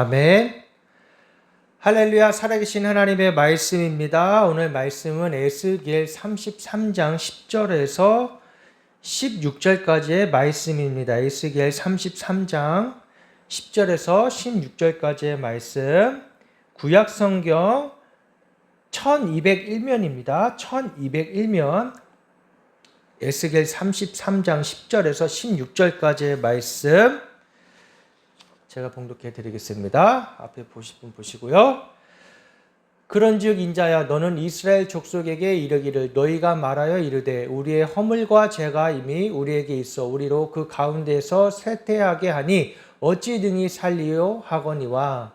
아멘. 할렐루야. 살아계신 하나님의 말씀입니다. 오늘 말씀은 에스겔 33장 10절에서 16절까지의 말씀입니다. 에스겔 33장 10절에서 16절까지의 말씀. 구약성경 1201면입니다. 1201면 에스겔 33장 10절에서 16절까지의 말씀 제가 봉독해 드리겠습니다. 앞에 보실 분 보시고요. 그런즉 인자야 너는 이스라엘 족속에게 이르기를 너희가 말하여 이르되 우리의 허물과 죄가 이미 우리에게 있어 우리로 그 가운데서 쇠퇴하게 하니 어찌 등이 살리요 하거니와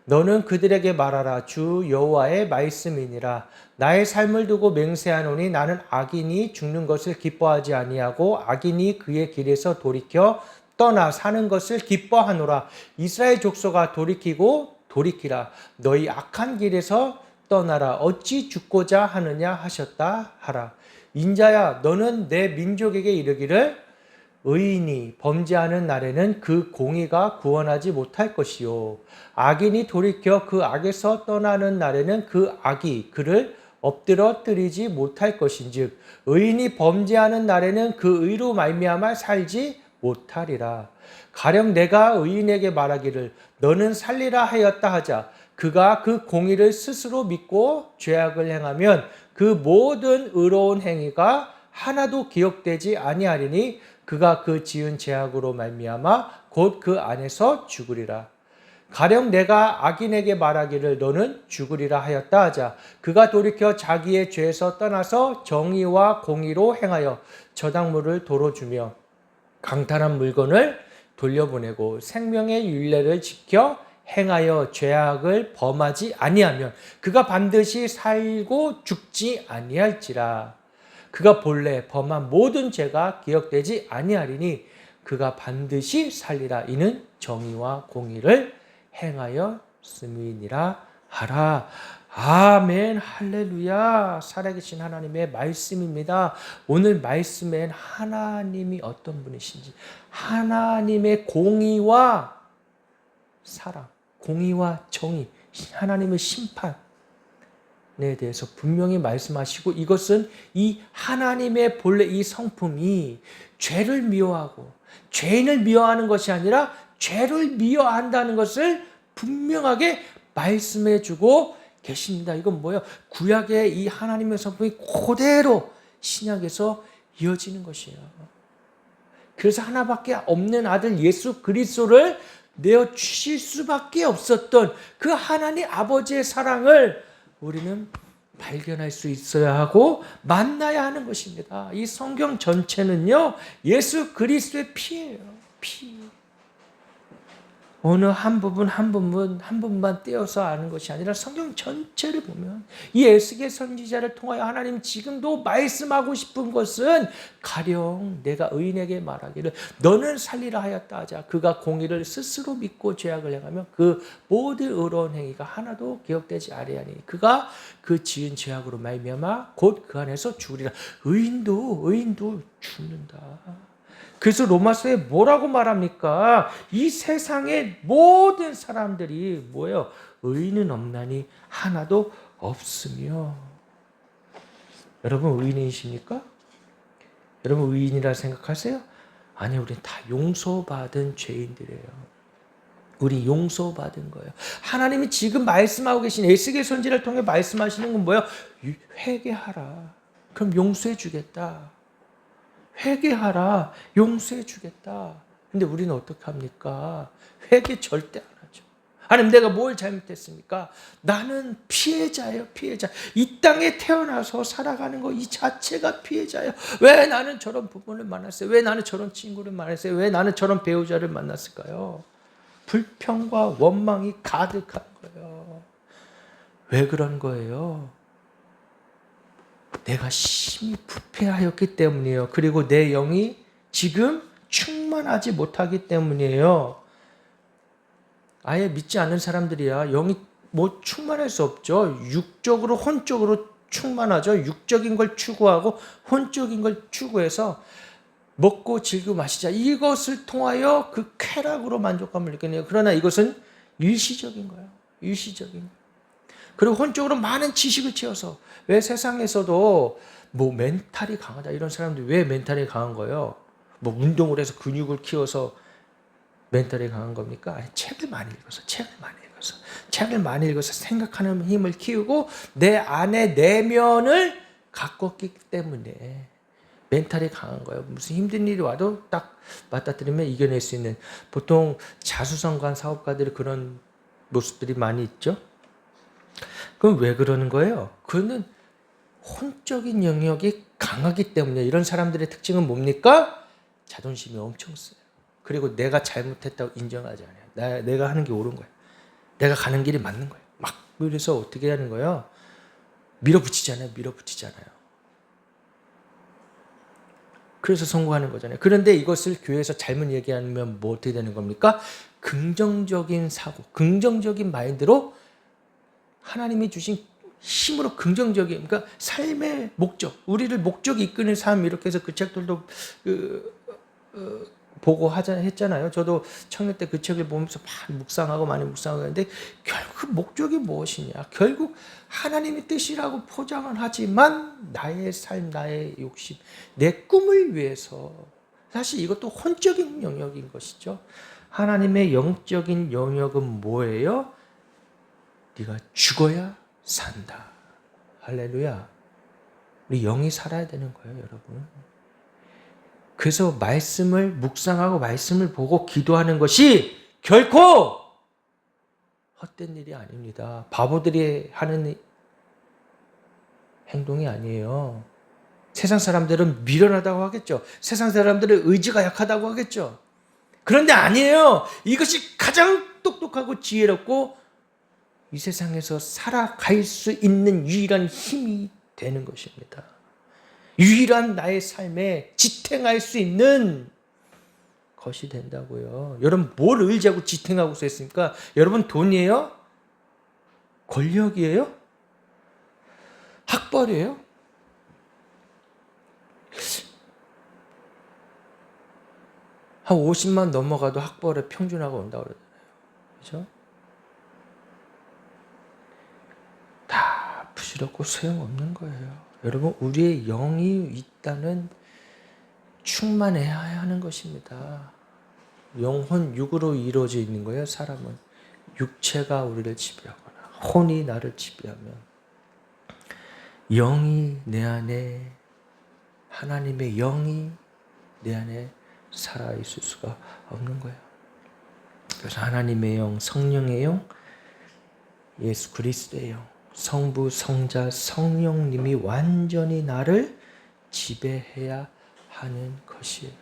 너는 그들에게 말하라 주 여호와의 말씀이니라 나의 삶을 두고 맹세하노니 나는 악인이 죽는 것을 기뻐하지 아니하고 악인이 그의 길에서 돌이켜 떠나 사는 것을 기뻐하노라. 이스라엘 족속아 돌이키라. 너희 악한 길에서 떠나라. 어찌 죽고자 하느냐 하셨다 하라. 인자야 너는 내 민족에게 이르기를 의인이 범죄하는 날에는 그 공의가 구원하지 못할 것이요 악인이 돌이켜 그 악에서 떠나는 날에는 그 악이 그를 엎드러뜨리지 못할 것인즉 의인이 범죄하는 날에는 그 의로 말미암아 살지 못하리라. 가령 내가 의인에게 말하기를 너는 살리라 하였다 하자 그가 그 공의를 스스로 믿고 죄악을 행하면 그 모든 의로운 행위가 하나도 기억되지 아니하리니 그가 그 지은 죄악으로 말미암아 곧 그 안에서 죽으리라. 가령 내가 악인에게 말하기를 너는 죽으리라 하였다 하자 그가 돌이켜 자기의 죄에서 떠나서 정의와 공의로 행하여 저당물을 도로 주며 강탈한 물건을 돌려보내고 생명의 율례를 지켜 행하여 죄악을 범하지 아니하면 그가 반드시 살고 죽지 아니할지라. 그가 본래 범한 모든 죄가 기억되지 아니하리니 그가 반드시 살리라. 이는 정의와 공의를 행하였음이니라 하라. 아멘. 할렐루야. 살아계신 하나님의 말씀입니다. 오늘 말씀엔 하나님이 어떤 분이신지 하나님의 공의와 사랑, 공의와 정의, 하나님의 심판에 대해서 분명히 말씀하시고 이것은 이 하나님의 본래 이 성품이 죄를 미워하고 죄인을 미워하는 것이 아니라 죄를 미워한다는 것을 분명하게 말씀해 주고 계십니다. 이건 뭐예요? 구약의 이 하나님의 성품이 그대로 신약에서 이어지는 것이에요. 그래서 하나밖에 없는 아들 예수 그리스도를 내어 주실 수밖에 없었던 그 하나님 아버지의 사랑을 우리는 발견할 수 있어야 하고 만나야 하는 것입니다. 이 성경 전체는요, 예수 그리스도의 피예요. 피. 어느 한 부분만 떼어서 아는 것이 아니라 성경 전체를 보면 이 에스겔 선지자를 통하여 하나님 지금도 말씀하고 싶은 것은 가령 내가 의인에게 말하기를 너는 살리라 하였다 하자 그가 공의를 스스로 믿고 죄악을 행하면 그 모든 의로운 행위가 하나도 기억되지 아니하니 그가 그 지은 죄악으로 말미암아 곧 그 안에서 죽으리라. 의인도 죽는다. 그래서 로마서에 뭐라고 말합니까? 이 세상의 모든 사람들이 뭐예요? 의인은 없나니 하나도 없으며. 여러분 의인이십니까? 여러분 의인이라 생각하세요? 아니요, 우리 다 용서받은 죄인들이에요. 우리 용서받은 거예요. 하나님이 지금 말씀하고 계신 에스겔 선지를 통해 말씀하시는 건 뭐예요? 회개하라. 그럼 용서해 주겠다. 회개하라. 용서해 주겠다. 근데 우리는 어떻게 합니까? 회개 절대 안 하죠. 하나님 내가 뭘 잘못했습니까? 나는 피해자예요. 피해자. 이 땅에 태어나서 살아가는 거 이 자체가 피해자예요. 왜 나는 저런 부분을 만났어요? 왜 나는 저런 친구를 만났어요? 왜 나는 저런 배우자를 만났을까요? 불평과 원망이 가득한 거예요. 왜 그런 거예요? 내가 심히 부패하였기 때문이에요. 그리고 내 영이 지금 충만하지 못하기 때문이에요. 아예 믿지 않는 사람들이야 영이 뭐 충만할 수 없죠. 육적으로 혼적으로 충만하죠. 육적인 걸 추구하고 혼적인 걸 추구해서 먹고 즐기고 마시자. 이것을 통하여 그 쾌락으로 만족감을 느끼네요. 그러나 이것은 일시적인 거예요. 일시적인 거예요. 그리고 혼적으로 많은 지식을 채워서 왜 세상에서도 뭐 멘탈이 강하다 이런 사람들이 왜 멘탈이 강한 거예요? 뭐 운동을 해서 근육을 키워서 멘탈이 강한 겁니까? 아니, 책을 많이 읽어서 생각하는 힘을 키우고 내 안에 내면을 가꿨기 때문에 멘탈이 강한 거예요. 무슨 힘든 일이 와도 딱 맞닥뜨리면 이겨낼 수 있는, 보통 자수성가한 사업가들이 그런 모습들이 많이 있죠. 그럼 왜 그러는 거예요? 그는 혼적인 영역이 강하기 때문에. 이런 사람들의 특징은 뭡니까? 자존심이 엄청 세요. 그리고 내가 잘못했다고 인정하지 않아요. 내가 하는 게 옳은 거예요. 내가 가는 길이 맞는 거예요. 막 그래서 어떻게 하는 거예요? 밀어붙이잖아요. 그래서 성공하는 거잖아요. 그런데 이것을 교회에서 잘못 얘기하면 뭐 어떻게 되는 겁니까? 긍정적인 사고, 긍정적인 마인드로 하나님이 주신 힘으로 긍정적인, 그러니까 삶의 목적, 우리를 목적이 이끄는 삶, 이렇게 해서 그 책들도 보고 했잖아요. 저도 청년 때 그 책을 보면서 많이 묵상하고 했는데, 결국 목적이 무엇이냐? 결국 하나님의 뜻이라고 포장을 하지만 나의 삶, 나의 욕심, 내 꿈을 위해서. 사실 이것도 혼적인 영역인 것이죠. 하나님의 영적인 영역은 뭐예요? 네가 죽어야 산다. 할렐루야. 우리 영이 살아야 되는 거예요, 여러분. 그래서 말씀을 묵상하고 말씀을 보고 기도하는 것이 결코 헛된 일이 아닙니다. 바보들이 하는 행동이 아니에요. 세상 사람들은 미련하다고 하겠죠. 세상 사람들은 의지가 약하다고 하겠죠. 그런데 아니에요. 이것이 가장 똑똑하고 지혜롭고 이 세상에서 살아갈 수 있는 유일한 힘이 되는 것입니다. 유일한 나의 삶에 지탱할 수 있는 것이 된다고요. 여러분 뭘 의지하고 지탱하고 있습니까? 여러분 돈이에요? 권력이에요? 학벌이에요? 한 50만 넘어가도 학벌에 평준화가 온다고 그러잖아요. 그렇죠? 다 부질없고 소용없는 거예요. 여러분 우리의 영이 있다는 충만해야 하는 것입니다. 영혼 육으로 이루어져 있는 거예요. 사람은 육체가 우리를 지배하거나 혼이 나를 지배하면 영이 내 안에, 하나님의 영이 내 안에 살아있을 수가 없는 거예요. 그래서 하나님의 영, 성령의 영, 예수 그리스도의 영, 성부, 성자, 성령님이 완전히 나를 지배해야 하는 것이에요.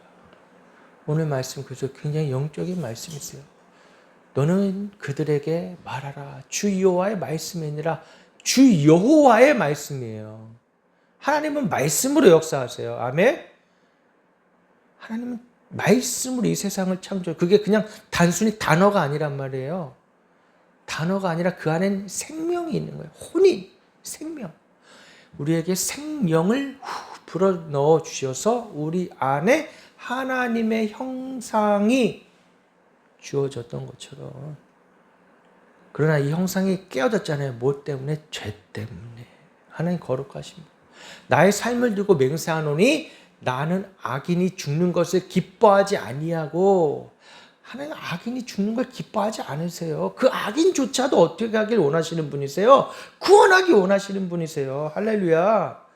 오늘 말씀 그래서 굉장히 영적인 말씀이세요. 너는 그들에게 말하라. 주 여호와의 말씀이 아니라 주 여호와의 말씀이에요. 하나님은 말씀으로 역사하세요. 아멘. 하나님은 말씀으로 이 세상을 창조. 그게 그냥 단순히 단어가 아니란 말이에요. 단어가 아니라 그 안엔 생명이 있는 거예요. 혼이, 생명. 우리에게 생명을 불어 넣어 주셔서 우리 안에 하나님의 형상이 주어졌던 것처럼. 그러나 이 형상이 깨어졌잖아요. 뭐 때문에? 죄 때문에. 하나님 거룩하십니다. 나의 삶을 두고 맹세하노니 나는 악인이 죽는 것을 기뻐하지 아니하고. 하나님 악인이 죽는 걸 기뻐하지 않으세요. 그 악인조차도 어떻게 하길 원하시는 분이세요? 구원하기 원하시는 분이세요. 할렐루야.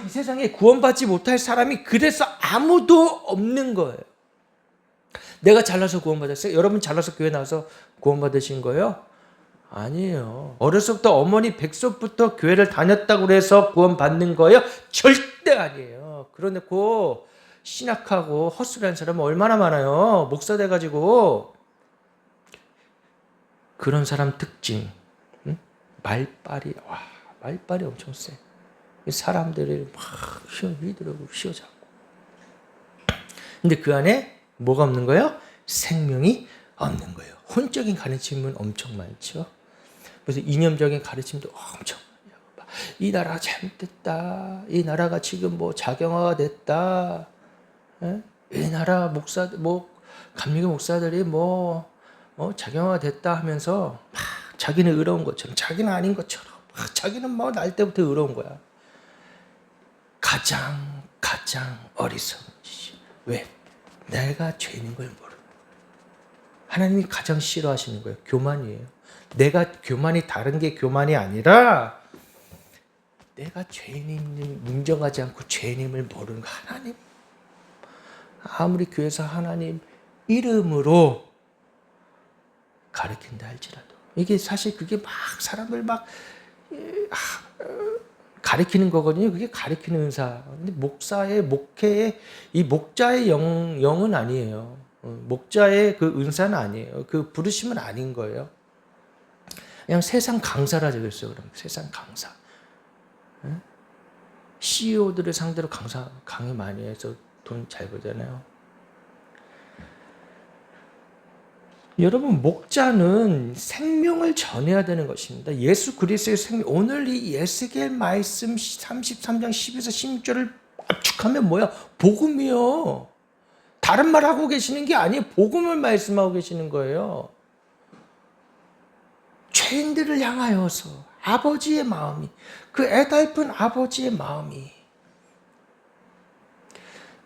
이 세상에 구원받지 못할 사람이 그래서 아무도 없는 거예요. 내가 잘나서 구원받았어요? 여러분 잘나서 교회 나와서 구원받으신 거예요? 아니에요. 어려서부터 어머니 백석부터 교회를 다녔다고 해서 구원받는 거예요? 절대 아니에요. 그러놓고 신학하고 헛소리하는 사람은 얼마나 많아요. 목사 돼가지고. 그런 사람 특징, 말빨이 엄청 세. 사람들을 막 휘어잡고. 근데 그 안에 뭐가 없는 거예요? 생명이 없는 거예요. 혼적인 가르침은 엄청 많죠. 그래서 이념적인 가르침도 엄청 많아요. 이 나라가 잘못됐다. 이 나라가 지금 뭐 자경화가 됐다. 이 나라 감리교 목사들이 작용화됐다 하면서 막 자기는 의로운 것처럼, 자기는 아닌 것처럼, 막 자기는 뭐 날 때부터 의로운 거야. 가장 어리석은 짓이. 왜? 내가 죄인인 걸 모르는 거야. 하나님이 가장 싫어하시는 거예요. 교만이에요. 내가 교만이 다른 게 교만이 아니라 내가 죄인임을 인정하지 않고 죄인임을 모르는 거. 하나님 아무리 교회에서 하나님 이름으로 가르친다 할지라도 이게 사실 그게 막 사람을 막 가르치는 거거든요. 그게 가르치는 은사. 근데 목사의 목회의 이 목자의 영은 아니에요. 목자의 그 은사는 아니에요. 그 부르심은 아닌 거예요. 그냥 세상 강사라 적었어요. 그럼 세상 강사. CEO들을 상대로 강의 많이 해서 돈 잘 벌잖아요. 여러분, 목자는 생명을 전해야 되는 것입니다. 예수 그리스도의 생명. 오늘 이 에스겔 말씀 33장 10에서 16절을 압축하면 뭐야? 복음이요. 다른 말 하고 계시는 게 아니에요. 복음을 말씀하고 계시는 거예요. 죄인들을 향하여서 아버지의 마음이, 그 애달픈 아버지의 마음이,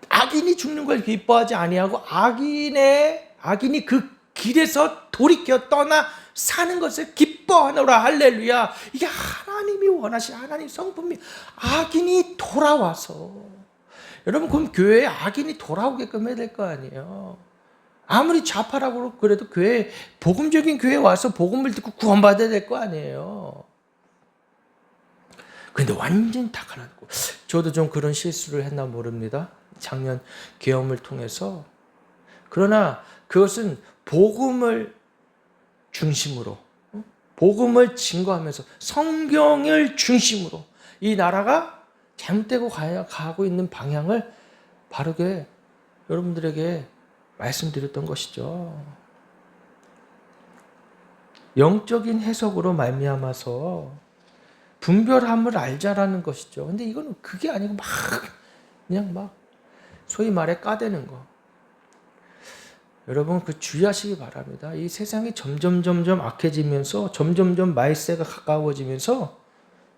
악인이 죽는 걸 기뻐하지 아니하고 악인이 그 길에서 돌이켜 떠나 사는 것을 기뻐하노라. 할렐루야. 이게 하나님이 원하신 하나님 성품이, 악인이 돌아와서. 여러분, 그럼 교회에 악인이 돌아오게끔 해야 될 거 아니에요. 아무리 좌파라고 그래도 교회, 복음적인 교회에 와서 복음을 듣고 구원받아야 될 거 아니에요. 그런데 완전히 다 가라앉고. 저도 좀 그런 실수를 했나 모릅니다. 작년 계엄을 통해서. 그러나 그것은 복음을 중심으로, 복음을 증거하면서 성경을 중심으로 이 나라가 잘못되고 가고 있는 방향을 바르게 여러분들에게 말씀드렸던 것이죠. 영적인 해석으로 말미암아서 분별함을 알자라는 것이죠. 근데 이거는 그게 아니고 그냥 소위 말해 까대는 거. 여러분, 그 주의하시기 바랍니다. 이 세상이 점점 악해지면서 점점 말세가 가까워지면서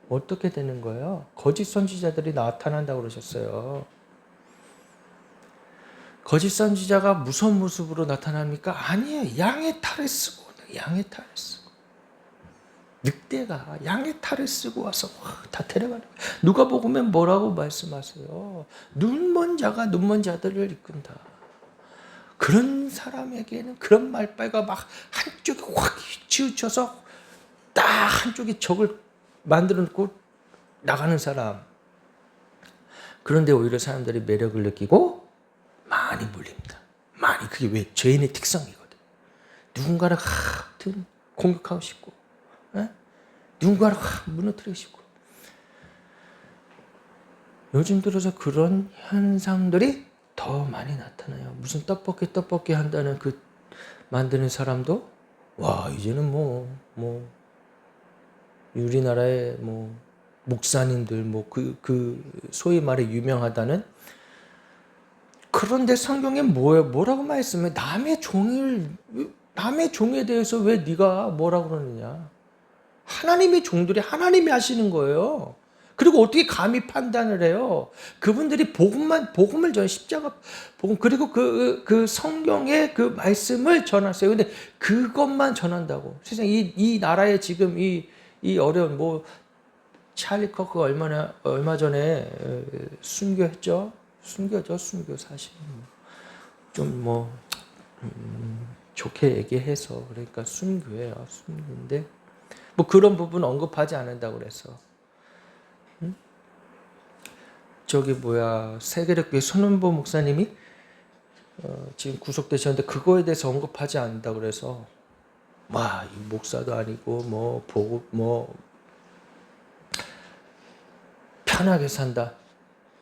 어떻게 되는 거예요? 거짓 선지자들이 나타난다고 그러셨어요. 거짓 선지자가 무서운 모습으로 나타납니까? 아니에요. 양의 탈을 쓰고 늑대가 양의 탈을 쓰고 와서 다 데려가는 거예요. 누가복음에 뭐라고 말씀하세요? 눈먼 자가 눈먼 자들을 이끈다. 그런 사람에게는 그런 말빨가 막 한쪽에 확 치우쳐서 딱 한쪽에 적을 만들어 놓고 나가는 사람. 그런데 오히려 사람들이 매력을 느끼고 많이 몰립니다. 많이. 그게 왜? 죄인의 특성이거든. 누군가를 하여튼 공격하고 싶고, 누군가를 무너뜨리고 싶고. 요즘 들어서 그런 현상들이 더 많이 나타나요. 무슨 떡볶이 한다는 그 만드는 사람도 와, 이제는 우리나라의 목사님들 그 소위 말해 유명하다는. 그런데 성경에 뭐라고 말씀해? 남의 종에 대해서 왜 네가 뭐라고 그러느냐? 하나님의 종들이 하나님이 하시는 거예요. 그리고 어떻게 감히 판단을 해요? 그분들이 복음을 전 십자가 복음, 그리고 그 성경의 그 말씀을 전하세요. 근데 그것만 전한다고. 세상 이 나라에 지금 이 어려운 찰리 커크가 얼마 전에 순교했죠. 순교 사실 좀 좋게 얘기해서 그러니까 순교예요. 순교인데 그런 부분 언급하지 않는다고 그래서. 세계력교회 손은보 목사님이 지금 구속되셨는데 그거에 대해서 언급하지 않는다고 그래서 이 목사도 아니고 편하게 산다.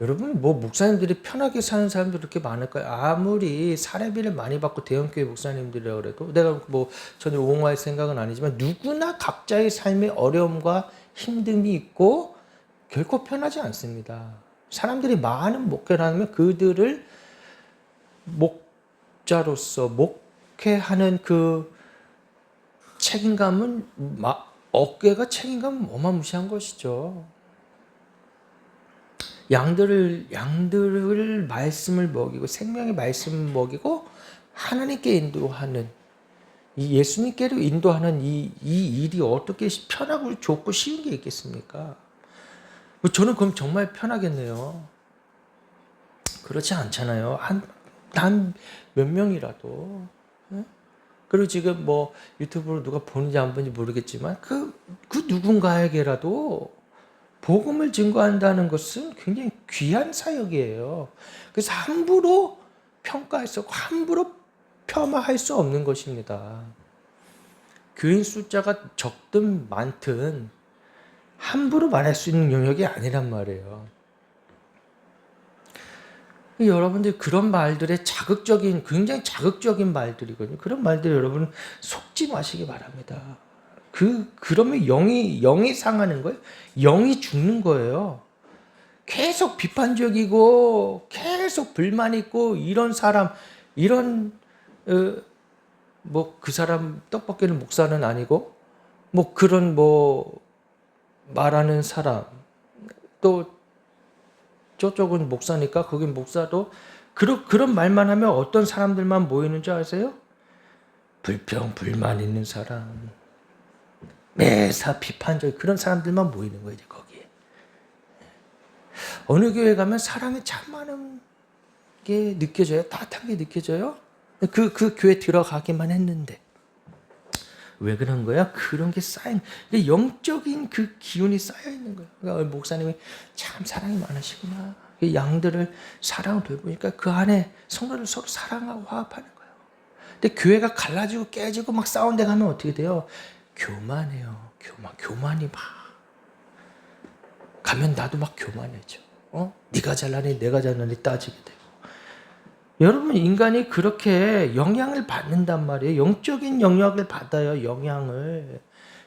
여러분, 목사님들이 편하게 사는 사람들 그렇게 많을까요? 아무리 사례비를 많이 받고 대형교회 목사님들이라고 그래도, 내가 전혀 옹호할 생각은 아니지만 누구나 각자의 삶의 어려움과 힘듦이 있고 결코 편하지 않습니다. 사람들이 많은 목회를 하면 그들을 목자로서 목회하는 그 책임감은 어깨가 책임감은 어마무시한 것이죠. 양들을 말씀을 먹이고 생명의 말씀을 먹이고 하나님께 인도하는 이 예수님께로 인도하는 이 일이 어떻게 편하고 좋고 쉬운 게 있겠습니까? 저는 그럼 정말 편하겠네요. 그렇지 않잖아요. 단 몇 명이라도. 그리고 지금 뭐 유튜브로 누가 보는지 안 보는지 모르겠지만 그 누군가에게라도 복음을 증거한다는 것은 굉장히 귀한 사역이에요. 그래서 함부로 평가할 수 없고 함부로 폄하할 수 없는 것입니다. 교인 숫자가 적든 많든 함부로 말할 수 있는 영역이 아니란 말이에요. 여러분들 그런 말들의 굉장히 자극적인 말들이거든요. 그런 말들 여러분 속지 마시기 바랍니다. 그러면 영이 상하는 거예요. 영이 죽는 거예요. 계속 비판적이고 계속 불만 있고 이런 사람 그 사람 떡볶이는 목사는 아니고 그런 말하는 사람 또 저쪽은 목사니까 거긴 목사도 그런 말만 하면 어떤 사람들만 모이는 줄 아세요? 불평 불만 있는 사람 매사 비판적 그런 사람들만 모이는 거예요. 이제 거기에 어느 교회 가면 사랑이 참 많은 게 느껴져요. 따뜻한 게 느껴져요. 그 교회 들어가기만 했는데 왜 그런 거야? 그런 게 쌓인 영적인 그 기운이 쌓여 있는 거예요. 그러니까 목사님이 참 사랑이 많으시구나. 양들을 사랑을 돌보니까 그 안에 성도를 서로 사랑하고 화합하는 거예요. 근데 교회가 갈라지고 깨지고 막 싸운 데 가면 어떻게 돼요? 교만해요. 교만이 막 가면 나도 막 교만해져. 네가 잘나니 내가 잘나니 따지게 되고. 여러분 인간이 그렇게 영향을 받는단 말이에요. 영적인 영향을 받아요. 영향을.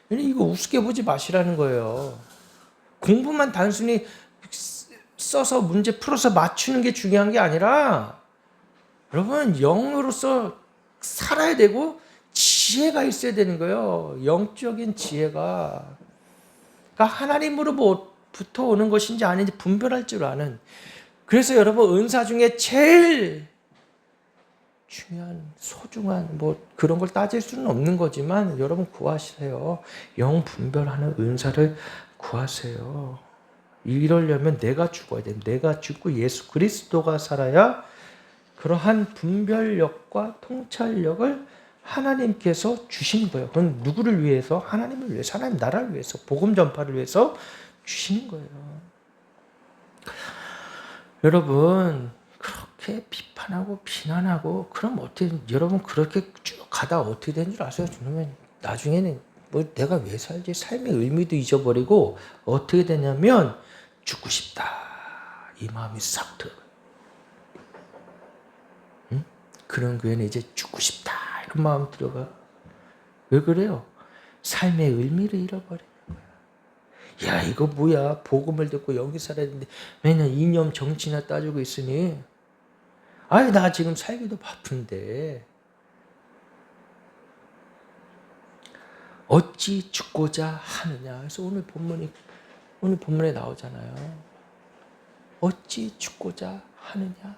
이거 우습게 보지 마시라는 거예요. 공부만 단순히 써서 문제 풀어서 맞추는 게 중요한 게 아니라 여러분 영으로서 살아야 되고 지혜가 있어야 되는 거예요. 영적인 지혜가. 그러니까 하나님으로부터 오는 것인지 아닌지 분별할 줄 아는. 그래서 여러분 은사 중에 제일 중요한 소중한 그런 걸 따질 수는 없는 거지만 여러분 구하세요. 영 분별하는 은사를 구하세요. 이러려면 내가 죽어야 돼. 내가 죽고 예수 그리스도가 살아야 그러한 분별력과 통찰력을 하나님께서 주시는 거예요. 그건 누구를 위해서? 하나님을 위해서, 하나님 나라를 위해서, 복음 전파를 위해서 주시는 거예요. 여러분 그렇게 비판하고 비난하고 그럼 어떻게 여러분 그렇게 쭉 가다 어떻게 되는 줄 아세요? 그러면 나중에는 내가 왜 살지? 삶의 의미도 잊어버리고 어떻게 되냐면 죽고 싶다 이 마음이 싹 들어요. 응? 그런 교회는 이제 죽고 싶다 이런 마음 들어가. 왜 그래요? 삶의 의미를 잃어버리는 거야. 야 이거 뭐야? 복음을 듣고 여기 살아야 되는데 맨날 이념 정치나 따지고 있으니 나 지금 살기도 바쁜데 어찌 죽고자 하느냐. 그래서 오늘 본문에 나오잖아요. 어찌 죽고자 하느냐.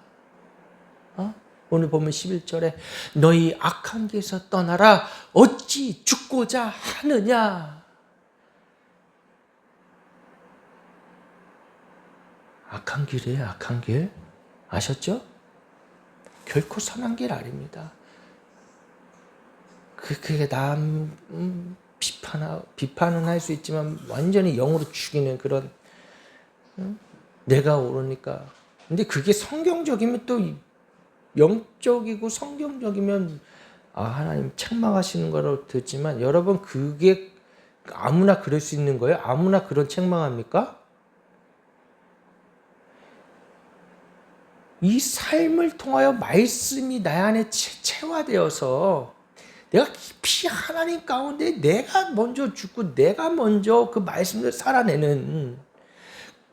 오늘 본문 11절에 너희 악한 길에서 떠나라. 어찌 죽고자 하느냐. 악한 길이에요. 악한 길. 아셨죠? 결코 선한 길 아닙니다. 그게 비판은 할 수 있지만 완전히 영으로 죽이는 그런 내가 옳으니까. 근데 그게 성경적이면 또 영적이고 성경적이면 하나님 책망하시는 거로 듣지만 여러분 그게 아무나 그럴 수 있는 거예요? 아무나 그런 책망합니까? 이 삶을 통하여 말씀이 내 안에 체화되어서 내가 깊이 하나님 가운데 내가 먼저 죽고 내가 먼저 그 말씀을 살아내는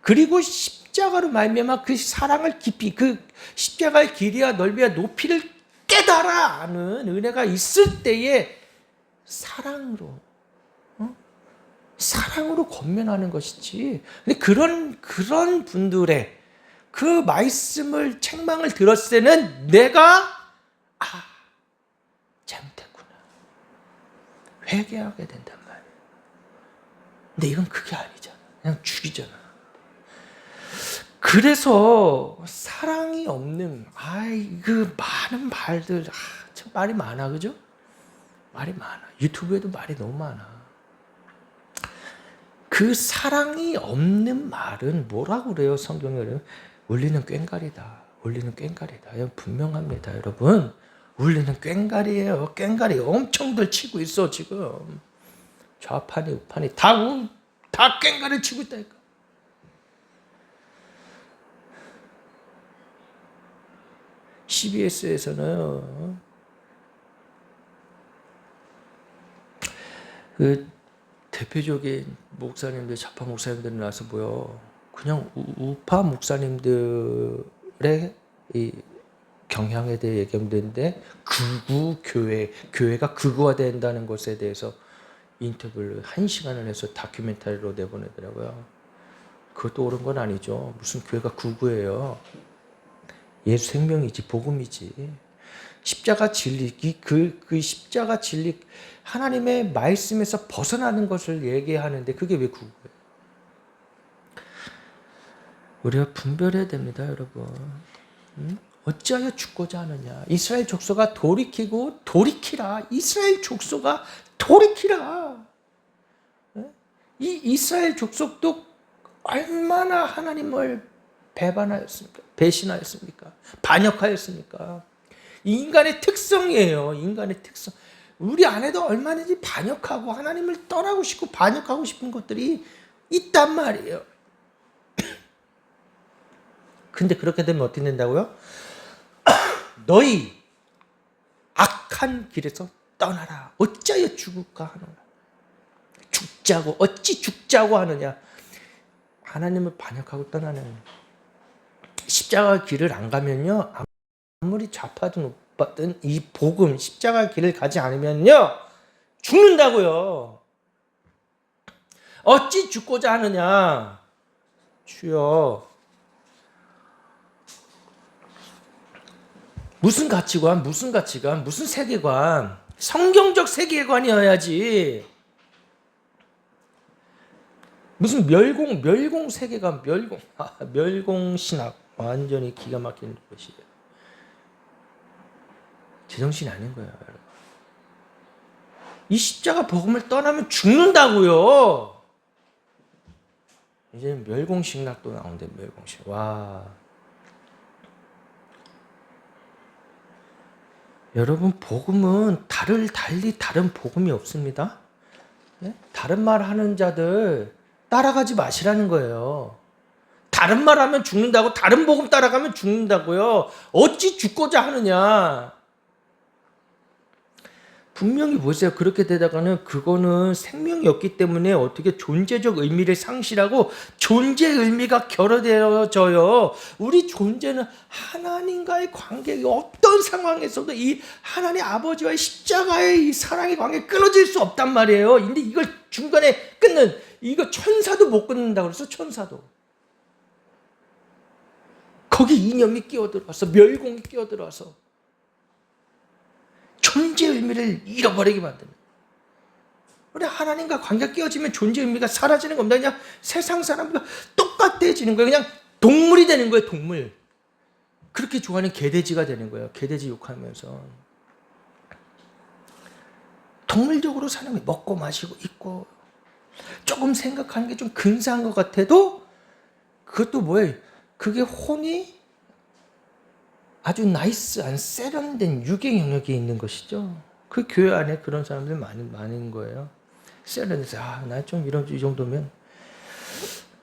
그리고 십자가로 말미암아 그 사랑을 깊이 그 십자가의 길이와 넓이와 높이를 깨달아 아는 은혜가 있을 때에 사랑으로, 사랑으로 권면하는 것이지. 근데 그런 분들의 그 말씀을 책망을 들었을 때는 내가 잘못했구나, 회개하게 된단 말이에요. 근데 이건 그게 아니잖아. 그냥 죽이잖아. 그래서 사랑이 없는 그 많은 말들, 참 말이 많아, 그죠? 말이 많아. 유튜브에도 말이 너무 많아. 그 사랑이 없는 말은 뭐라고 그래요? 성경에는 울리는 꽹과리다. 울리는 꽹과리다. 이건 분명합니다, 여러분. 울리는 꽹과리예요. 꽹과리 엄청들 치고 있어 지금. 좌판이 우판이 다 꽹과리 치고 있다니까. CBS에서는 그 대표적인 목사님들, 좌파 목사님들이 나서 그냥 우파 목사님들의 이 경향에 대해 얘기하면 되는데, 극우 교회가 극우화된다는 것에 대해서 인터뷰를 1시간을 해서 다큐멘터리로 내보내더라고요. 그것도 옳은 건 아니죠. 무슨 교회가 극우예요. 예수 생명이지, 복음이지. 십자가 진리, 그 십자가 진리, 하나님의 말씀에서 벗어나는 것을 얘기하는데 그게 왜 극우예요? 우리가 분별해야 됩니다, 여러분. 어찌하여 죽고자 하느냐? 이스라엘 족속아 돌이키라. 이스라엘 족속아 돌이키라. 이 이스라엘 족속도 얼마나 하나님을 배신하였습니까? 반역하였습니까? 이 인간의 특성이에요. 인간의 특성. 우리 안에도 얼마든지 반역하고 하나님을 떠나고 싶고 반역하고 싶은 것들이 있단 말이에요. 근데 그렇게 되면 어떻게 된다고요? 너희 악한 길에서 떠나라. 어찌하여 죽을까 하노라. 어찌 죽자고 하느냐. 하나님을 반역하고 떠나는 십자가 길을 안 가면요, 아무리 좌파든 우파든 이 복음 십자가 길을 가지 않으면요 죽는다고요. 어찌 죽고자 하느냐. 주여, 무슨 가치관, 무슨 세계관, 성경적 세계관이어야지. 무슨 멸공 세계관, 멸공 신학, 완전히 기가 막히는 것이에요. 제정신이 아닌 거예요, 여러분. 이 십자가 복음을 떠나면 죽는다고요. 이제 멸공 신학도 나오는데, 멸공신학. 와. 여러분, 복음은 달리 다른 복음이 없습니다. 네? 다른 말 하는 자들 따라가지 마시라는 거예요. 다른 말 하면 죽는다고, 다른 복음 따라가면 죽는다고요. 어찌 죽고자 하느냐. 분명히 보세요. 그렇게 되다가는 그거는 생명이 없기 때문에 어떻게 존재적 의미를 상실하고 존재 의미가 결여되어져요. 우리 존재는 하나님과의 관계, 어떤 상황에서도 이 하나님 아버지와의 십자가의 이 사랑의 관계 끊어질 수 없단 말이에요. 근데 이걸 중간에 끊는, 이거 천사도 못 끊는다고 그래서 천사도. 거기 이념이 끼어들어와서, 멸공이 끼어들어와서 존재 의미를 잃어버리게 만드는. 우리 하나님과 관계가 끼어지면 존재 의미가 사라지는 겁니다. 그냥 세상 사람과 똑같아지는 거예요. 그냥 동물이 되는 거예요, 동물. 그렇게 좋아하는 개돼지가 되는 거예요. 개돼지 욕하면서. 동물적으로 사는 거예요. 먹고 마시고 있고. 조금 생각하는 게 좀 근사한 것 같아도 그것도 뭐예요? 그게 혼이 아주 나이스한 세련된 유괴 영역에 있는 것이죠. 그 교회 안에 그런 사람들 많은 거예요. 세련돼서 나 좀 이 정도면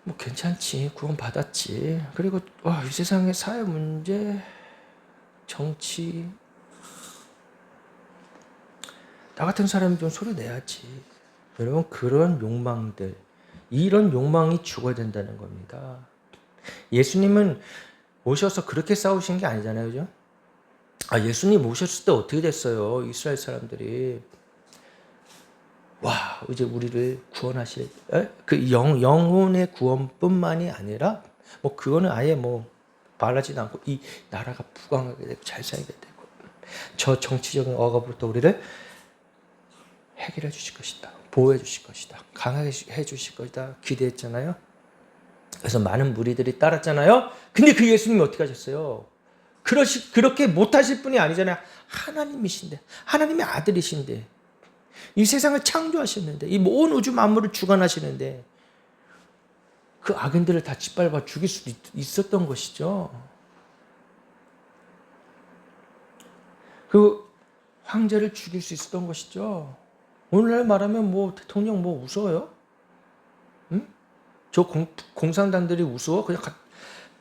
뭐 괜찮지, 구원 받았지. 그리고 이 세상의 사회 문제, 정치, 나 같은 사람이 좀 소리 내야지. 여러분, 그런 욕망들, 이런 욕망이 죽어야 된다는 겁니다. 예수님은 오셔서 그렇게 싸우신 게 아니잖아요, 그죠? 예수님 오셨을 때 어떻게 됐어요? 이스라엘 사람들이 이제 우리를 구원하실 그 영혼의 구원뿐만이 아니라 뭐 그거는 아예 뭐 말하지도 않고 이 나라가 부강하게 되고 잘 살게 되고 저 정치적인 억압부터 우리를 해결해 주실 것이다. 보호해 주실 것이다. 강하게 해 주실 것이다. 기대했잖아요. 그래서 많은 무리들이 따랐잖아요. 근데 그 예수님이 어떻게 하셨어요? 그렇게 못하실 분이 아니잖아요. 하나님이신데, 하나님의 아들이신데, 이 세상을 창조하셨는데, 이 온 우주 만물을 주관하시는데, 그 악인들을 다 짓밟아 죽일 수도 있었던 것이죠. 그 황제를 죽일 수 있었던 것이죠. 오늘날 말하면 뭐 대통령 뭐 무서워요? 응? 저 공산당들이 우스워? 그냥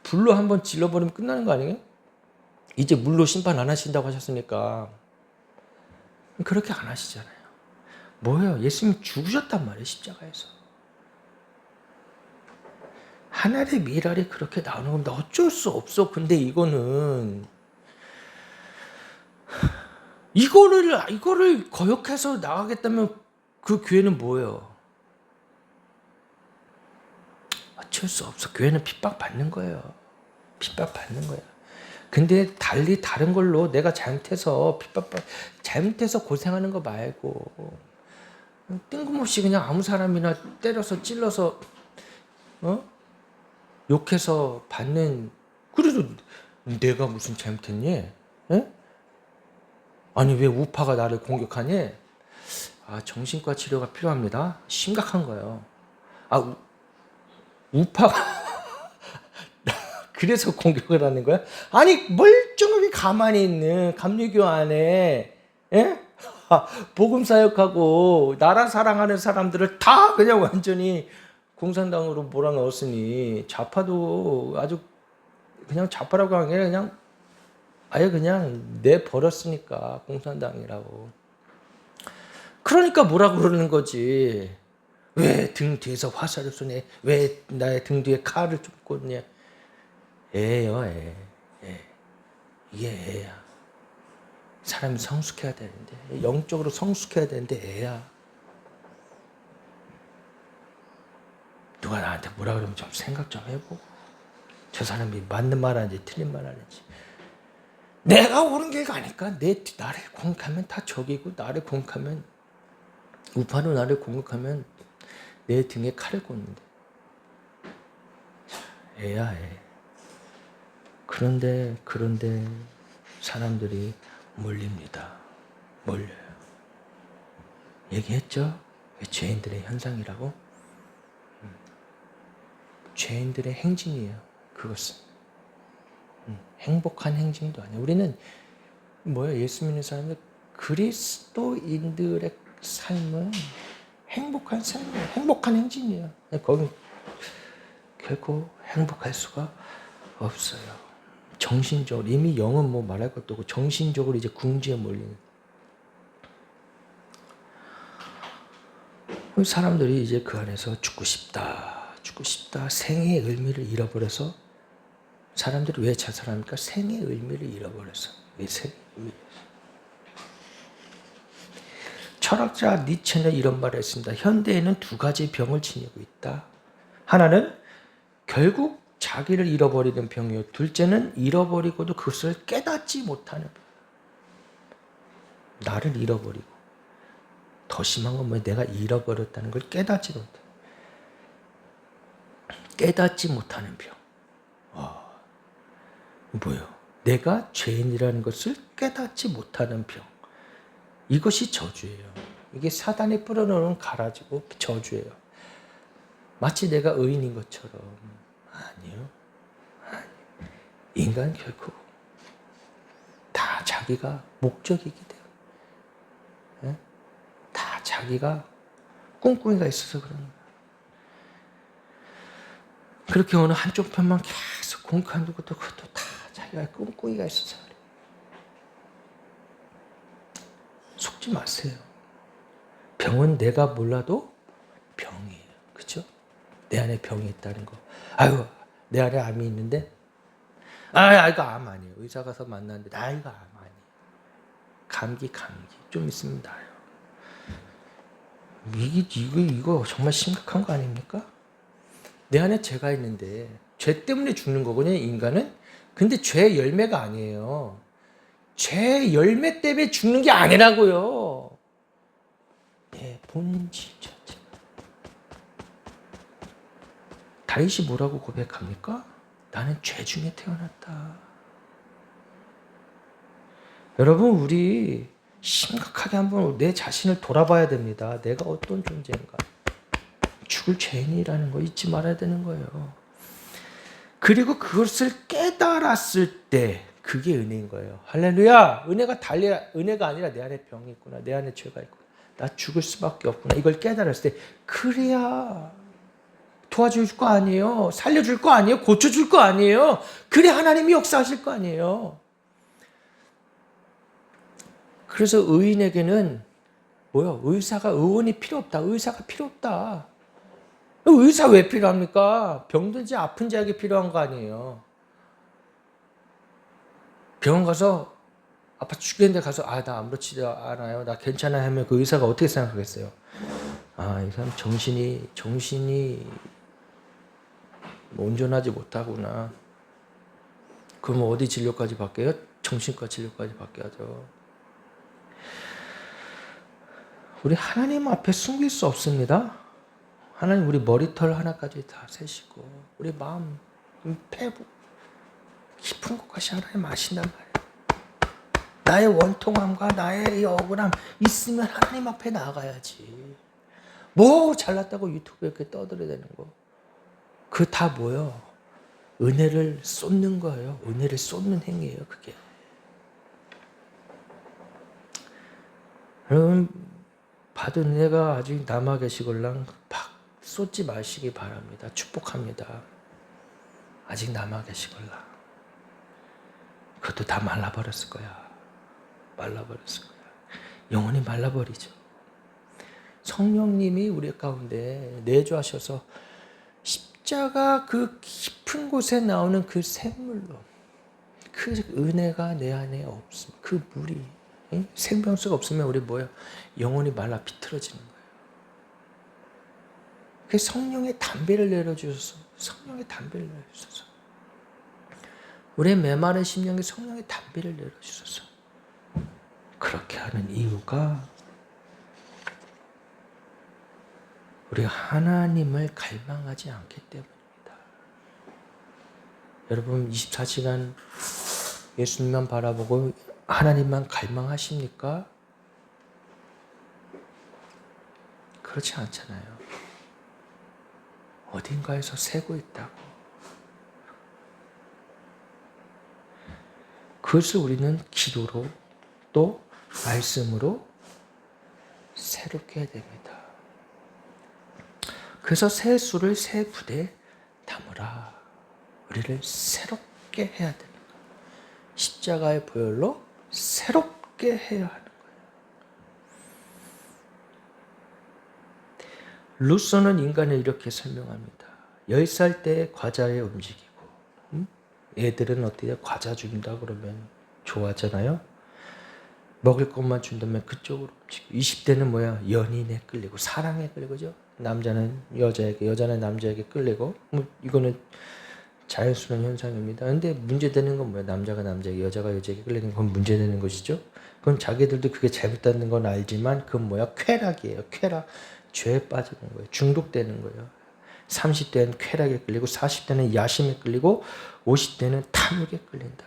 불로 한번 질러버리면 끝나는 거 아니에요? 이제 물로 심판 안 하신다고 하셨으니까 그렇게 안 하시잖아요. 뭐예요? 예수님이 죽으셨단 말이에요. 십자가에서. 하늘의 미랄이 그렇게 나오는 겁니다. 어쩔 수 없어. 근데 이거를 거역해서 나가겠다면 그 교회는 뭐예요? 어쩔 수 없어. 교회는 핍박받는 거예요. 핍박받는 거야. 근데 달리 다른 걸로 내가 잘못해서 잘못해서 고생하는 거 말고 뜬금없이 그냥 아무 사람이나 때려서 찔러서 욕해서 받는 그래도 내가 무슨 잘못했니? 에? 아니 왜 우파가 나를 공격하니? 정신과 치료가 필요합니다. 심각한 거예요. 우파가 그래서 공격을 하는 거야? 아니 멀쩡하게 가만히 있는 감리교 안에 복음 사역하고 나라 사랑하는 사람들을 다 그냥 완전히 공산당으로 몰아넣었으니 좌파도 아주 그냥 좌파라고 하는 게 그냥 아예 그냥 내버렸으니까 공산당이라고. 그러니까 뭐라 그러는 거지. 왜 등 뒤에서 화살을 쏘냐? 왜 나의 등 뒤에 칼을 좀 꽂냐? 애예요, 애. 이게 애야. 사람이 성숙해야 되는데, 영적으로 성숙해야 되는데 애야. 누가 나한테 뭐라 그러면 좀 생각 좀 해보고, 저 사람이 맞는 말 하는지 틀린 말 하는지. 내가 옳은 게 아닐까? 나를 공격하면 다 적이고, 나를 공격하면, 우파로 나를 공격하면 내 등에 칼을 꽂는데. 애야, 애. 그런데 사람들이 몰립니다. 몰려요. 얘기했죠? 죄인들의 현상이라고? 죄인들의 행진이에요. 그것은. 행복한 행진도 아니에요. 우리는 예수 믿는 사람들 그리스도인들의 삶은 행복한 삶이에요. 행복한 행진이에요. 거긴 결코 행복할 수가 없어요. 정신적으로 이미 영은 뭐 말할 것도 없고 정신적으로 이제 궁지에 몰리는 사람들이 이제 그 안에서 죽고 싶다 생의 의미를 잃어버려서 사람들이 왜 자살합니까? 생의 의미를 잃어버려서. 왜 생의 의미를? 철학자 니체는 이런 말을 했습니다. 현대에는 두 가지 병을 지니고 있다. 하나는 결국 자기를 잃어버리는 병이요. 둘째는 잃어버리고도 그것을 깨닫지 못하는 병. 나를 잃어버리고. 더 심한 건 뭐야? 내가 잃어버렸다는 걸 깨닫지 못해. 깨닫지 못하는 병. 뭐예요? 내가 죄인이라는 것을 깨닫지 못하는 병. 이것이 저주예요. 이게 사단이 뿌려놓은 가라지고 저주예요. 마치 내가 의인인 것처럼. 아니요. 인간 결코 다 자기가 목적이기 때문에 다 자기가 꿍꿍이가 있어서 그런 거예요. 그렇게 어느 한쪽 편만 계속 공격하는 것도 그것도 다 자기가 꿍꿍이가 있어서 그래요. 속지 마세요. 병은 내가 몰라도 병이에요. 그렇죠? 내 안에 병이 있다는 거. 아유, 내 안에 암이 있는데 이거 암 아니에요. 의사 가서 만났는데 이거 암 아니에요. 감기 좀 있으면 나요. 이거 정말 심각한 거 아닙니까? 내 안에 죄가 있는데 죄 때문에 죽는 거거든요, 인간은. 근데 죄 열매가 아니에요. 죄 열매 때문에 죽는 게 아니라고요. 내 본질 자체. 다윗이 뭐라고 고백합니까? 나는 죄 중에 태어났다. 여러분, 우리 심각하게 한번 내 자신을 돌아봐야 됩니다. 내가 어떤 존재인가. 죽을 죄인이라는 거 잊지 말아야 되는 거예요. 그리고 그것을 깨달았을 때 그게 은혜인 거예요. 할렐루야! 은혜가 아니라 내 안에 병이 있구나. 내 안에 죄가 있구나. 나 죽을 수밖에 없구나. 이걸 깨달았을 때 그래야 도와줄 거 아니에요. 살려줄 거 아니에요. 고쳐줄 거 아니에요. 그래 하나님이 역사하실 거 아니에요. 그래서 의인에게는 의원이 필요 없다. 의사가 필요 없다. 의사 왜 필요합니까? 병든지 아픈 자에게 필요한 거 아니에요. 병원 가서 아파 죽겠는데 가서 나 아무렇지도 않아요. 나 괜찮아요 하면 그 의사가 어떻게 생각하겠어요? 이 사람 정신이 온전하지 못하구나. 그럼 어디 진료까지 받게요? 정신과 진료까지 받게하죠. 우리 하나님 앞에 숨길 수 없습니다. 하나님 우리 머리털 하나까지 다 세시고 우리 마음, 폐부 깊은 곳까지 하나님 아신단 말이에요. 나의 원통함과 나의 이 억울함 있으면 하나님 앞에 나가야지. 뭐 잘났다고 유튜브에 이렇게 떠들어대는 거. 그 다 뭐예요? 은혜를 쏟는 거예요. 은혜를 쏟는 행위예요, 그게. 여러분, 받은 은혜가 아직 남아 계시걸랑 막 쏟지 마시기 바랍니다. 축복합니다. 아직 남아 계시걸랑. 그것도 다 말라버렸을 거야. 말라버렸을 거야. 영원히 말라버리죠. 성령님이 우리 가운데 내주하셔서 십자가 그 깊은 곳에 나오는 그 샘물로 그 은혜가 내 안에 없으면 그 물이 생명수가 없으면 우리 뭐예요? 영혼이 말라 비틀어지는 거예요. 그 성령의 담배를 내려주셔서 성령의 담배를 내려주셔서 우리의 메마른 심령에 성령의 담배를 내려주셔서 그렇게 하는 이유가 우리가 하나님을 갈망하지 않기 때문입니다. 여러분 24시간 예수님만 바라보고 하나님만 갈망하십니까? 그렇지 않잖아요. 어딘가에서 새고 있다고. 그것을 우리는 기도로 또 말씀으로 새롭게 해야 됩니다. 그래서 새 술을 새 부대에 담으라. 우리를 새롭게 해야 됩니다. 십자가의 보혈로 새롭게 해야 하는 거예요. 루소는 인간을 이렇게 설명합니다. 10살 때 과자에 움직이고 애들은 어때요? 과자 준다 그러면 좋아하잖아요. 먹을 것만 준다면 그쪽으로 움직이고 20대는 뭐야? 연인에 끌리고 사랑에 끌리고죠. 남자는 여자에게, 여자는 남자에게 끌리고 이거는 자연스러운 현상입니다. 근데 문제되는 건 뭐야? 남자가 남자에게, 여자가 여자에게 끌리는 건 문제되는 것이죠. 그건 자기들도 그게 잘못되는 건 알지만 그건 뭐야? 쾌락이에요. 쾌락. 죄에 빠지는 거예요. 중독되는 거예요. 30대는 쾌락에 끌리고 40대는 야심에 끌리고 50대는 탐욕에 끌린다.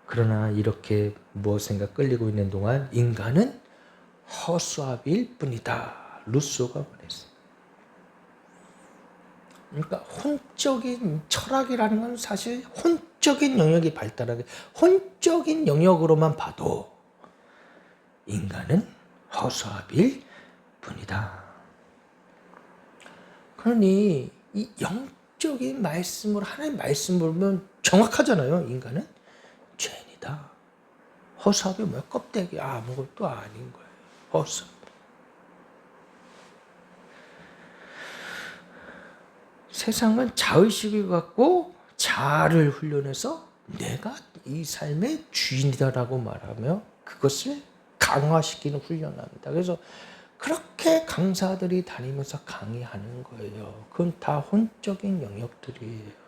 그러나 이렇게 무엇인가 끌리고 있는 동안 인간은 허수아비일 뿐이다. 루소가 말했어요. 그러니까 혼적인 철학이라는 건 사실 혼적인 영역이 발달하게 혼적인 영역으로만 봐도 인간은 허수아비일 뿐이다. 그러니 이 영적인 말씀으로 하나님 말씀을 보면 정확하잖아요. 인간은 죄인이다. 허수아비 뭐야? 껍데기 아무것도 아닌 거예요. 허수아비. 세상은 자의식을 갖고 자아를 훈련해서 내가 이 삶의 주인이다라고 말하며 그것을 강화시키는 훈련합니다. 그래서 그렇게 강사들이 다니면서 강의하는 거예요. 그건 다 혼적인 영역들이에요.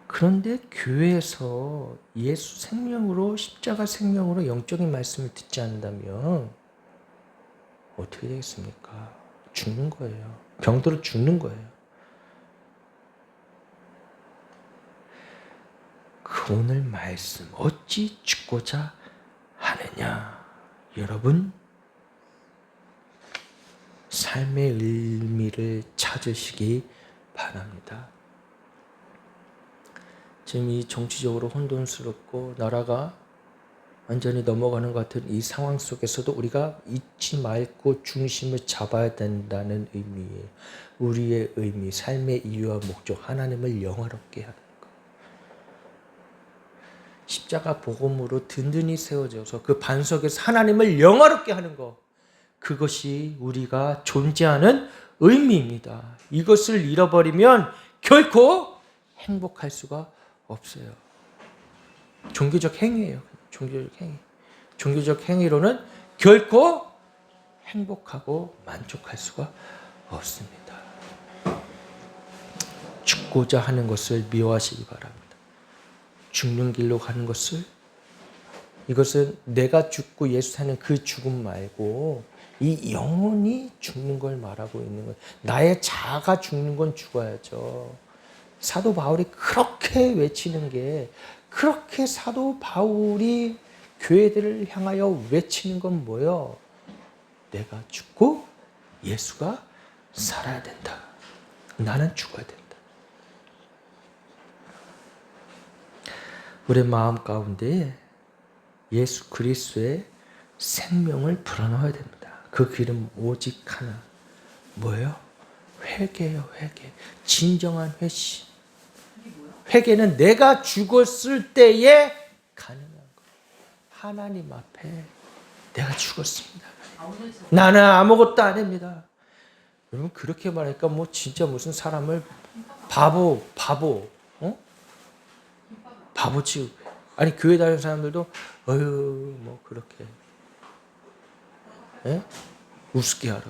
그런데 교회에서 예수 생명으로, 십자가 생명으로 영적인 말씀을 듣지 않는다면 어떻게 되겠습니까? 죽는 거예요. 병들어 죽는 거예요. 그 오늘 말씀 어찌 죽고자 하느냐. 여러분, 삶의 의미를 찾으시기 바랍니다. 지금 이 정치적으로 혼돈스럽고 나라가 완전히 넘어가는 것 같은 이 상황 속에서도 우리가 잊지 말고 중심을 잡아야 된다는 의미예요. 우리의 의미, 삶의 이유와 목적, 하나님을 영화롭게 하는 것. 십자가 복음으로 든든히 세워져서 그 반석에서 하나님을 영화롭게 하는 것. 그것이 우리가 존재하는 의미입니다. 이것을 잃어버리면 결코 행복할 수가 없어요. 종교적 행위예요. 종교적 행위. 종교적 행위로는 결코 행복하고 만족할 수가 없습니다. 죽고자 하는 것을 미워하시기 바랍니다. 죽는 길로 가는 것을, 이것은 내가 죽고 예수 사는 그 죽음 말고 이 영혼이 죽는 걸 말하고 있는 거예요. 나의 자아가 죽는 건 죽어야죠. 사도 바울이 그렇게 외치는 게, 그렇게 사도 바울이 교회들을 향하여 외치는 건 뭐예요? 내가 죽고 예수가 살아야 된다. 나는 죽어야 된다. 우리 마음 가운데 예수 그리스도의 생명을 불어넣어야 됩니다. 그 길은 오직 하나. 뭐예요? 회개예요, 회개. 진정한 회심. 회개는 내가 죽었을 때에 가능한 거예요. 하나님 앞에 내가 죽었습니다. 나는 아무것도 안 합니다. 여러분 그렇게 말하니까 뭐 진짜 무슨 사람을 바보, 바보 취급해. 아니 교회 다니는 사람들도 어휴 뭐 그렇게 우습게 하러.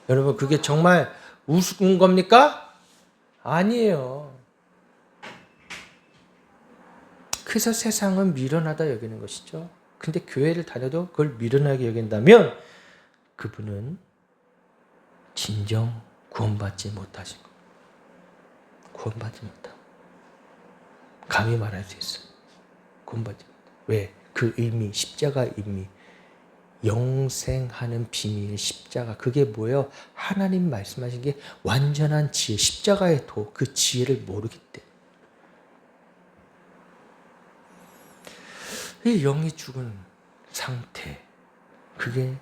여러분 그게 정말 우스운 겁니까? 아니에요. 그래서 세상은 미련하다 여기는 것이죠. 근데 교회를 다녀도 그걸 미련하게 여긴다면 그분은 진정 구원받지 못하신 겁니다. 구원받지 못하고 감히 말할 수 있어요. 구원받지 못하고. 왜? 그 의미, 십자가 의미, 영생하는 비밀, 십자가. 그게 뭐예요? 하나님 말씀하신 게 완전한 지혜, 십자가의 도, 그 지혜를 모르기 때문에. 이 영이 죽은 상태, 그게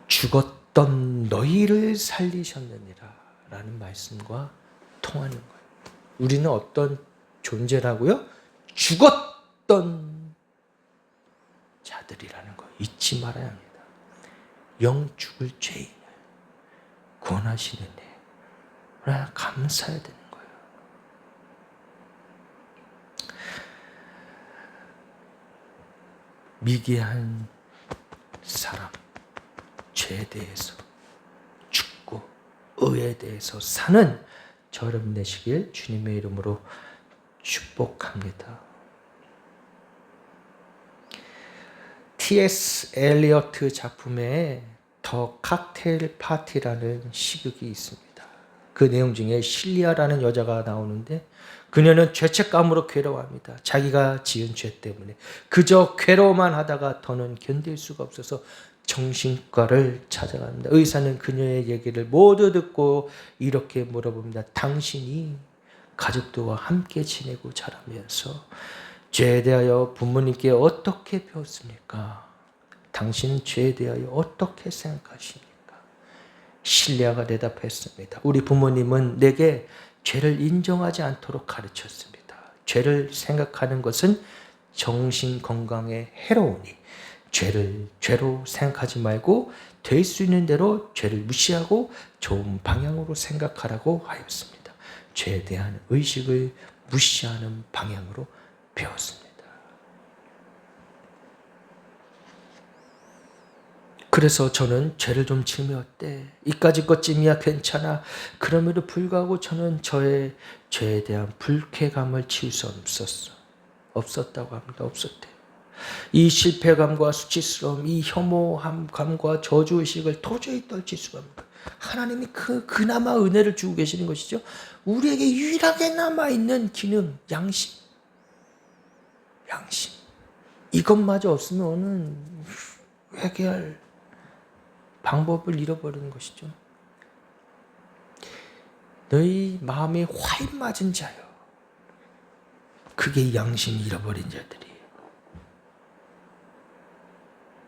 죽었던 너희를 살리셨느니라 라는 말씀과 통하는 거예요. 우리는 어떤 존재라고요? 죽었던 자들이라는 거 잊지 말아야 합니다. 영 죽을 죄인을 구원하시는 애, 감사해야 되는 거예요. 미개한 사람, 죄에 대해서 죽고 의에 대해서 사는 저 여러분 되시길 주님의 이름으로 축복합니다. T.S. 엘리어트 작품에 더 칵테일 파티라는 시극이 있습니다. 그 내용 중에 실리아라는 여자가 나오는데 그녀는 죄책감으로 괴로워합니다. 자기가 지은 죄 때문에 그저 괴로워만 하다가 더는 견딜 수가 없어서 정신과를 찾아갑니다. 의사는 그녀의 얘기를 모두 듣고 이렇게 물어봅니다. 당신이 가족들과 함께 지내고 자라면서 죄에 대하여 부모님께 어떻게 배웠습니까? 당신은 죄에 대하여 어떻게 생각하십니까? 실리아가 대답했습니다. 우리 부모님은 내게 죄를 인정하지 않도록 가르쳤습니다. 죄를 생각하는 것은 정신 건강에 해로우니 죄를 죄로 생각하지 말고 될 수 있는 대로 죄를 무시하고 좋은 방향으로 생각하라고 하였습니다. 죄에 대한 의식을 무시하는 방향으로 배웠습니다. 그래서 저는 죄를 좀 지으면 어때? 이까짓 것쯤이야 괜찮아. 그럼에도 불구하고 저는 저의 죄에 대한 불쾌감을 지울 수 없었다고 합니다. 없었대요. 이 실패감과 수치스러움, 이 혐오함감과 저주의식을 도저히 떨칠 수가 없는 거예요. 하나님이 그나마 은혜를 주고 계시는 것이죠. 우리에게 유일하게 남아있는 기능, 양심. 이것마저 없으면은 회개할 방법을 잃어버리는 것이죠. 너희 마음에 화인 맞은 자요. 그게 양심이 잃어버린 자들이에요.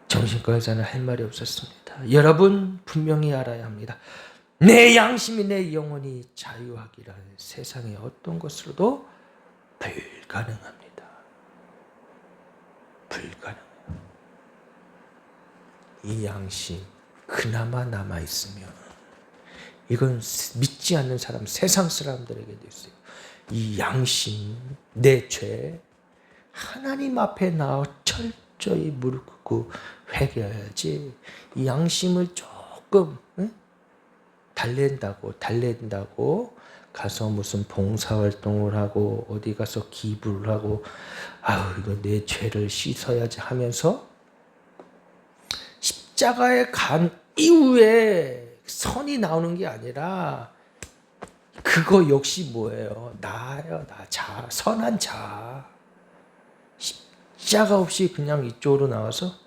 정신과 의사는 할 말이 없었습니다. 여러분 분명히 알아야 합니다. 내 양심이 내 영혼이 자유하기란 세상의 어떤 것으로도 불가능합니다. 불가능해요. 이 양심 그나마 남아있으면 이건 믿지 않는 사람, 세상 사람들에게도 있어요. 이 양심, 내 죄, 하나님 앞에 나와 철저히 무릎 꿇고 회개해야지. 이 양심을 조금 달랜다고 가서 무슨 봉사활동을 하고 어디 가서 기부를 하고 이거 내 죄를 씻어야지 하면서 십자가에 간 이후에 선이 나오는 게 아니라 그거 역시 뭐예요? 나예요. 선한 자. 십자가 없이 그냥 이쪽으로 나와서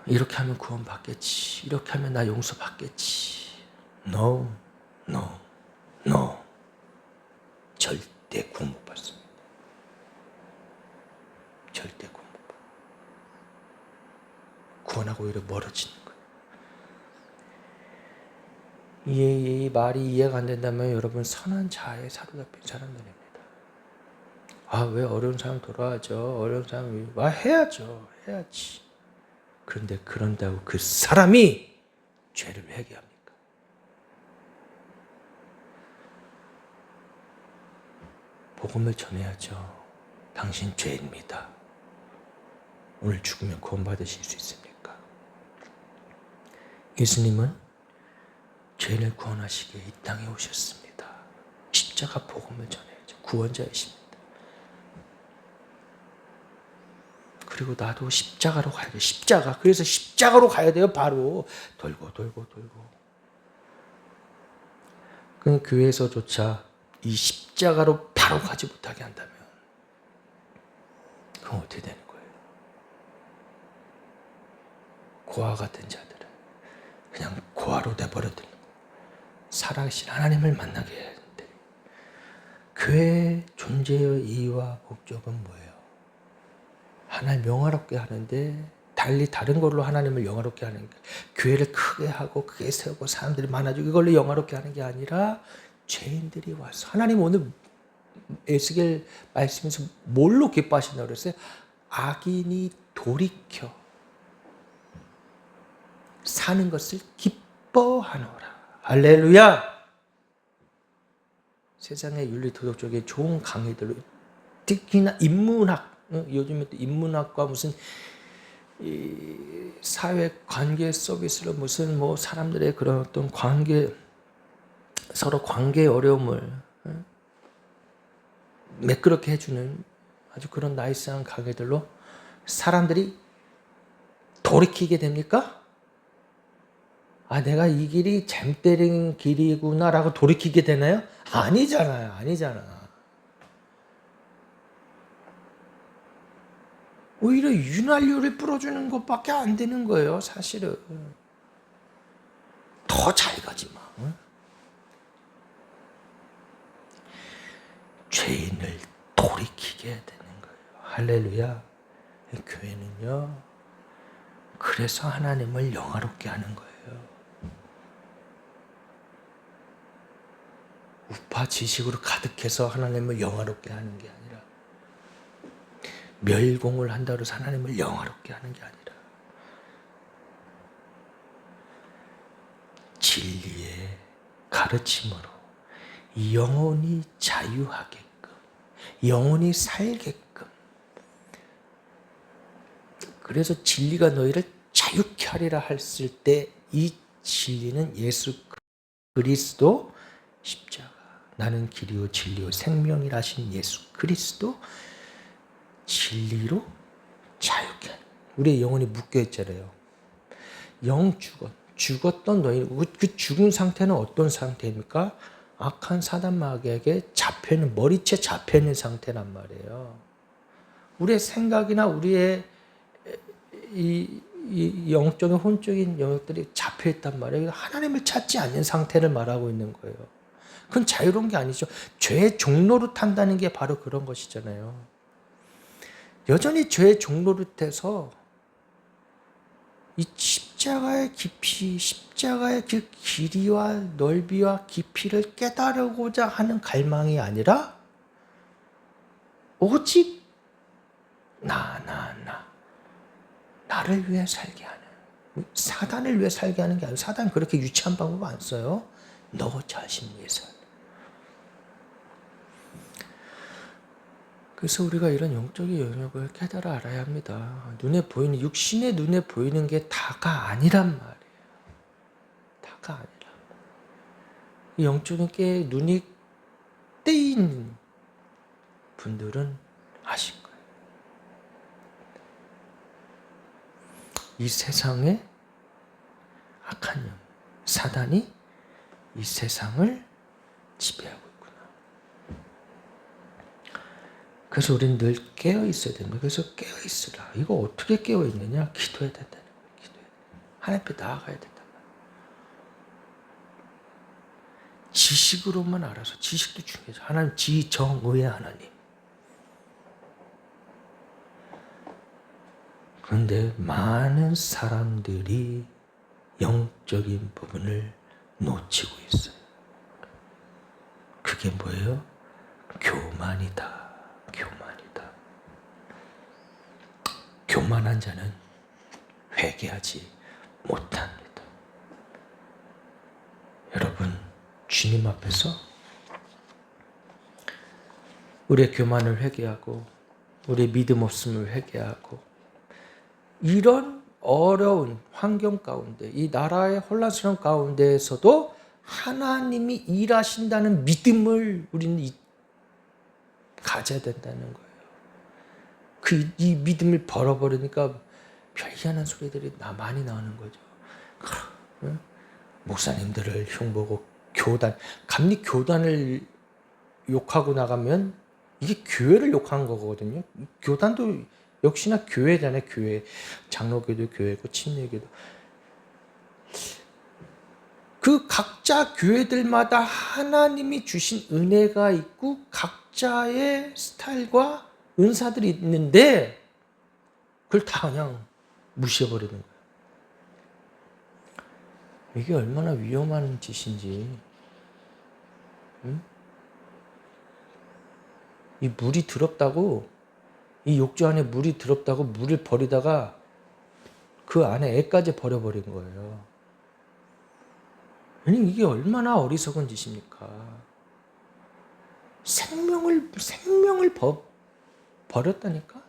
이렇게 하면 구원받겠지. 이렇게 하면 나 용서받겠지. No. 절대 구원 못 받습니다. 절대 구원 못 받아요. 구원하고 오히려 멀어지는 거예요. 이 말이 이해가 안 된다면 여러분 선한 자에 사로잡힌 사람들입니다. 왜 어려운 사람 돌아와죠. 어려운 사람 해야지. 그런데 그런다고 그 사람이 죄를 회개합니까? 복음을 전해야죠. 당신 죄입니다. 오늘 죽으면 구원받으실 수 있습니까? 예수님은 죄인을 구원하시기에 이 땅에 오셨습니다. 십자가 복음을 전해야죠. 구원자이십니다. 그리고 나도 십자가로 가야 돼요. 그래서 십자가로 가야 돼요. 바로 돌고. 그 교회에서조차 이 십자가로 바로 가지 못하게 한다면 그럼 어떻게 되는 거예요? 고아 같은 자들은 그냥 고아로 내버려두는 거예요. 살아계신 하나님을 만나게 해야 되는데 교회의 존재의 이유와 목적은 뭐예요? 하나님 영화롭게 하는데 달리 다른 걸로 하나님을 영화롭게 하는 게 교회를 크게 하고 크게 세우고 사람들이 많아지고 이걸로 영화롭게 하는 게 아니라 죄인들이 와서 하나님 오늘 에스겔 말씀에서 뭘로 기뻐하신다고 그랬어요? 악인이 돌이켜 사는 것을 기뻐하노라. 할렐루야. 세상의 윤리 도덕 쪽에 좋은 강의들로 특히나 인문학 요즘에 또 인문학과 무슨 이 사회 관계 서비스로 무슨 뭐 사람들의 그런 어떤 서로 관계의 어려움을 매끄럽게 해주는 아주 그런 나이스한 강의들로 사람들이 돌이키게 됩니까? 내가 이 길이 잼 때리는 길이구나라고 돌이키게 되나요? 아니잖아. 오히려 윤활유를 뿌려주는 것밖에 안 되는 거예요, 사실은. 더 잘 가지 마. 죄인을 돌이키게 해야 되는 거예요. 할렐루야. 교회는요, 그래서 하나님을 영화롭게 하는 거예요. 우파 지식으로 가득해서 하나님을 영화롭게 하는 게 아니라 멸공을 한다고 해서 하나님을 영화롭게 하는 게 아니라 진리의 가르침으로 영혼이 자유하게끔 영혼이 살게끔 그래서 진리가 너희를 자유케 하리라 했을 때 이 진리는 예수 그리스도 십자가, 나는 길이요 진리요 생명이라 하신 예수 그리스도 진리로 자유케 하는, 우리의 영혼이 묶여 있잖아요. 영 죽었던 너희, 그 죽은 상태는 어떤 상태입니까? 악한 사단 마귀에게 잡혀있는, 머리채 잡혀있는 상태란 말이에요. 우리의 생각이나 우리의 이 영적인 혼적인 영역들이 잡혀있단 말이에요. 하나님을 찾지 않는 상태를 말하고 있는 거예요. 그건 자유로운 게 아니죠. 죄의 종로로 탄다는 게 바로 그런 것이잖아요. 여전히 죄의 종로릇해서 이 십자가의 깊이, 십자가의 그 길이와 넓이와 깊이를 깨달으고자 하는 갈망이 아니라 오직 나를 위해 살게 하는, 사단을 위해 살게 하는 게 아니라, 사단은 그렇게 유치한 방법 안 써요. 너 자신 위해서. 그래서 우리가 이런 영적인 영역을 깨달아 알아야 합니다. 눈에 보이는, 육신의 눈에 보이는 게 다가 아니란 말이에요. 다가 아니라. 이 영적인 게 눈이 떼인 분들은 아실 거예요. 이 세상에 악한 영, 사단이 이 세상을 지배하고 있구나. 그래서 우리는 늘 깨어 있어야 되는 거예요. 그래서 깨어 있으라. 이거 어떻게 깨어 있느냐? 기도해야 된다는 거예요. 기도해야 돼. 하나님 앞에 나아가야 된다. 지식으로만 알아서, 지식도 중요하죠. 하나님 지정의의 하나님. 그런데 많은 사람들이 영적인 부분을 놓치고 있어요. 그게 뭐예요? 교만이다. 교만이다. 교만한 자는 회개하지 못합니다. 여러분, 주님 앞에서 우리의 교만을 회개하고 우리의 믿음 없음을 회개하고, 이런 어려운 환경 가운데, 이 나라의 혼란스러운 가운데에서도 하나님이 일하신다는 믿음을 우리는 가져야 된다는 거예요. 이 믿음을 버려버리니까 별 희한한 소리들이 많이 나오는 거죠. 목사님들을 흉보고 감리 교단을 욕하고 나가면 이게 교회를 욕한 거거든요. 교단도 역시나 교회잖아요. 교회. 장로교도 교회고 침례교도. 그 각자 교회들마다 하나님이 주신 은혜가 있고 각자의 스타일과 은사들이 있는데 그걸 다 그냥 무시해버리는 거예요. 이게 얼마나 위험한 짓인지. 응? 이 물이 더럽다고, 이 욕조 안에 물이 더럽다고 물을 버리다가 그 안에 애까지 버려버린 거예요. 아니, 이게 얼마나 어리석은 짓입니까? 생명을 버렸다니까?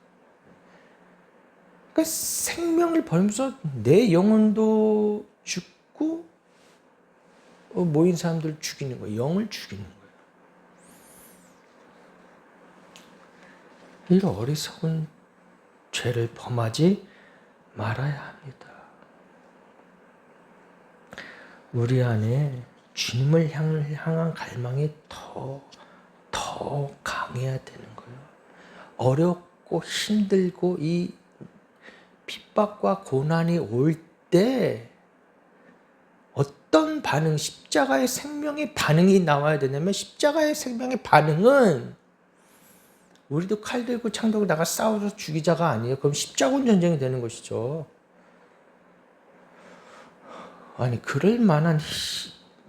그러니까 생명을 버리면서 내 영혼도 죽고 모인 사람들 죽이는 거예요. 영을 죽이는 거예요. 이런 어리석은 죄를 범하지 말아야 합니다. 우리 안에 주님을 향한 갈망이 더 강해야 되는 거예요. 어렵고 힘들고 이 핍박과 고난이 올 때 어떤 반응, 십자가의 생명의 반응이 나와야 되냐면, 십자가의 생명의 반응은 우리도 칼 들고 창 들고 나가 싸워서 죽이자가 아니에요. 그럼 십자군 전쟁이 되는 것이죠. 아니, 그럴 만한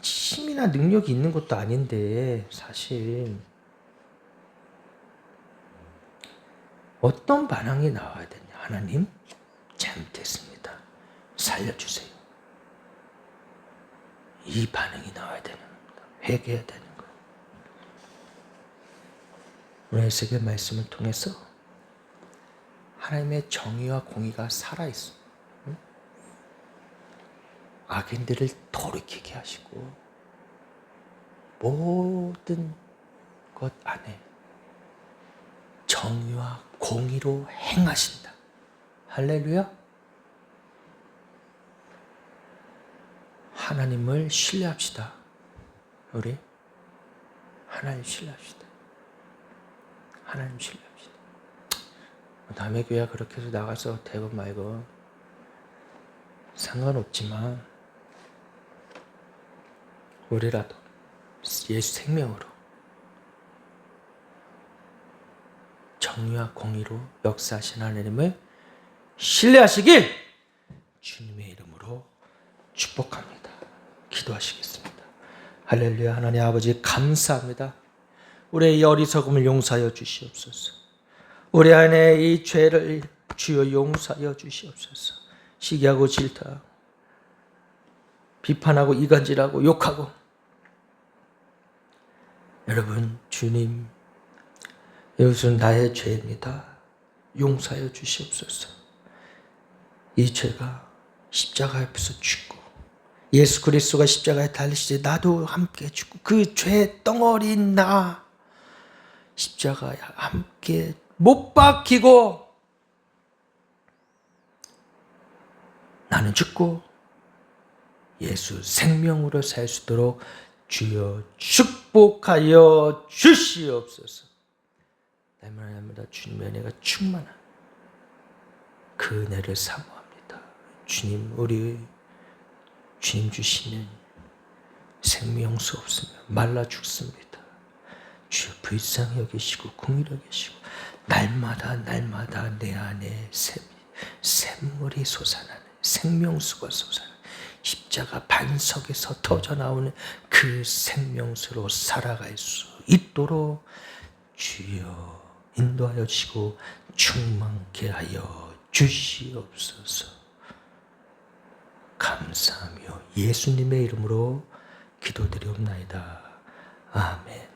힘이나 능력이 있는 것도 아닌데, 사실 어떤 반응이 나와야 되냐? 하나님, 잘못했습니다. 살려주세요. 이 반응이 나와야 되는 겁니다. 회개해야 되는 거예요. 오늘 에스겔 말씀을 통해서 하나님의 정의와 공의가 살아있어. 악인들을 돌이키게 하시고 모든 것 안에 정의와 공의로 행하신다. 할렐루야. 하나님을 신뢰합시다. 우리 하나님 신뢰합시다. 하나님 신뢰합시다. 남의 교회 그렇게 해서 나가서 대본 말고 상관없지만 우리라도 예수 생명으로 정의와 공의로 역사하신 하나님을 신뢰하시길 주님의 이름으로 축복합니다. 기도하시겠습니다. 할렐루야. 하나님 아버지 감사합니다. 우리의 어리석음을 용서하여 주시옵소서. 우리 안에 이 죄를 주여 용서하여 주시옵소서. 시기하고 질투하고 비판하고 이간질하고 욕하고 여러분 주님 이것은 나의 죄입니다. 용서하여 주시옵소서. 이 죄가 십자가 앞에서 죽고 예수 그리스도가 십자가에 달리시되 나도 함께 죽고 그 죄 덩어리인 나 십자가에 함께 못 박히고 나는 죽고 예수 생명으로 살 수 있도록 주여 축복하여 주시옵소서. 날마다 주님의 은혜가 충만한 그 은혜를 사모합니다. 주님, 우리 주님 주시는 생명수 없으면 말라 죽습니다. 주여 불쌍히 여기시고 긍휼히 여기시고 날마다 내 안에 샘물이 솟아나는 생명수가 솟아나는 십자가 반석에서 터져나오는 그 생명수로 살아갈 수 있도록 주여 인도하여 주시고 충만케 하여 주시옵소서. 감사하며 예수님의 이름으로 기도드리옵나이다. 아멘.